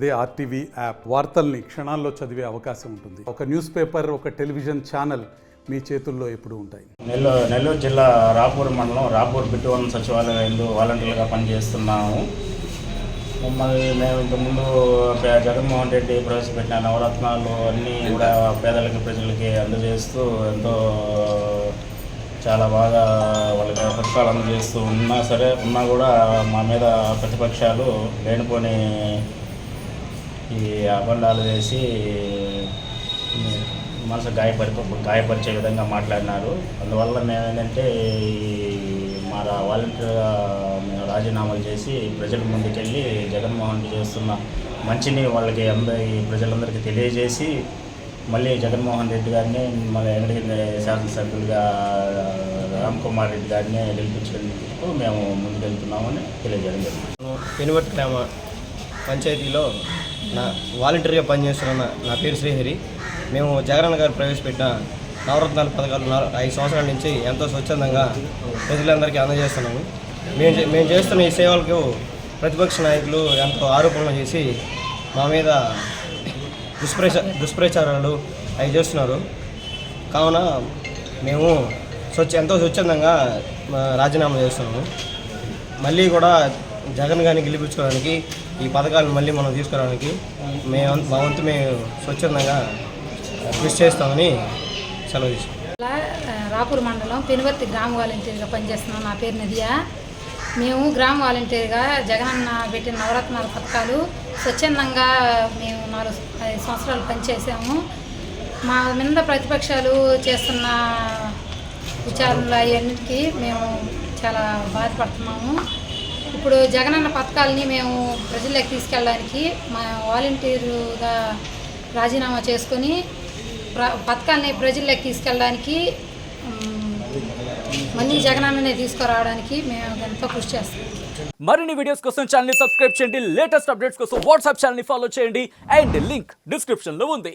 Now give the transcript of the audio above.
అదే RTV app వార్తల్ని క్షణాల్లో చదివే అవకాశం ఉంటుంది. ఒక న్యూస్ పేపర్, ఒక టెలివిజన్ ఛానల్ మీ చేతుల్లో ఎప్పుడూ ఉంటాయి. నెల్లూరు జిల్లా రాపూర్ మండలం రాపూర్ బిట్టువనం సచివాలయంలో వాలంటీర్లుగా పనిచేస్తున్నాము. మమ్మల్ని మేము ఇంతకుముందు జగన్మోహన్ రెడ్డి ప్రవేశపెట్టిన నవరత్నాలు అన్నీ కూడా పేదలకి ప్రజలకి అందజేస్తూ ఎంతో చాలా బాగా వాళ్ళకి పథకాలు అందజేస్తూ ఉన్నా కూడా మా మీద ప్రతిపక్షాలు లేనిపోని ఈ అబండాలు వేసి మనసు గాయపరిచే విధంగా మాట్లాడినారు. అందువల్ల మేమేంటంటే మా వాలంటీర్గా మేము రాజీనామాలు చేసి ప్రజల ముందుకెళ్ళి జగన్మోహన్ రెడ్డి చేస్తున్న మంచిని వాళ్ళకి ప్రజలందరికీ తెలియజేసి మళ్ళీ జగన్మోహన్ రెడ్డి గారిని మళ్ళీ వెంకటగిరి శాసనసభ్యులుగా రామ్ కుమార్ రెడ్డి గారిని గెలిపించేందుకు మేము ముందుకెళ్తున్నామని తెలియజేయడం జరిగింది. పెనువర్తి గ్రామ పంచాయతీలో వాలంటీర్గా పనిచేస్తున్న నా పేరు శ్రీహరి. మేము జగనన్న గారు ప్రవేశపెట్టిన నవరత్నాల పథకాలు 5 సంవత్సరాల నుంచి ఎంతో స్వచ్ఛందంగా ప్రజలందరికీ అందజేస్తున్నాము. మేము చేస్తున్న ఈ సేవలకు ప్రతిపక్ష నాయకులు ఎంతో ఆరోపణలు చేసి మా మీద దుష్ప్రచారాలు అవి చేస్తున్నారు. కావున మేము ఎంతో స్వచ్ఛందంగా రాజీనామా చేస్తున్నాము. మళ్ళీ కూడా జగన్ గారిని గెలిపించుకోవడానికి ఈ పథకాలను మళ్ళీ మనం తీసుకురావడానికి మా వంతు మేము స్వచ్ఛందంగా కృషి చేస్తామని సెలవు తీసుకుంటాం. రాపూర్ మండలం పెనువర్తి గ్రామ వాలంటీర్గా పనిచేస్తున్నాం. నా పేరు నదియా. మేము గ్రామ వాలంటీర్గా జగనన్న పెట్టిన నవరత్నాల పథకాలు స్వచ్ఛందంగా మేము 4-5 సంవత్సరాలు పనిచేసాము. మా మీద ప్రతిపక్షాలు చేస్తున్న విచారణలు అవన్నిటికీ మేము చాలా బాధపడుతున్నాము. ఇప్పుడు జగనన్న పథకాలని మేము ప్రజల్లోకి తీసుకెళ్ళడానికి మా వాలంటీరుగా రాజీనామా చేసుకొని పథకాలని ప్రజల్లోకి తీసుకెళ్ళడానికి మళ్ళీ జగనన్ననే తీసుకురావడానికి మేము ఎంతో కృషి చేస్తాం. మరిన్ని వీడియోస్ కోసం ఛానల్ ని సబ్స్క్రైబ్ చేయండి. లేటెస్ట్ అప్డేట్స్ కోసం వాట్సాప్ ఛానల్ ని ఫాలో చేయండి. అండ్ లింక్ డిస్క్రిప్షన్ లో ఉంది.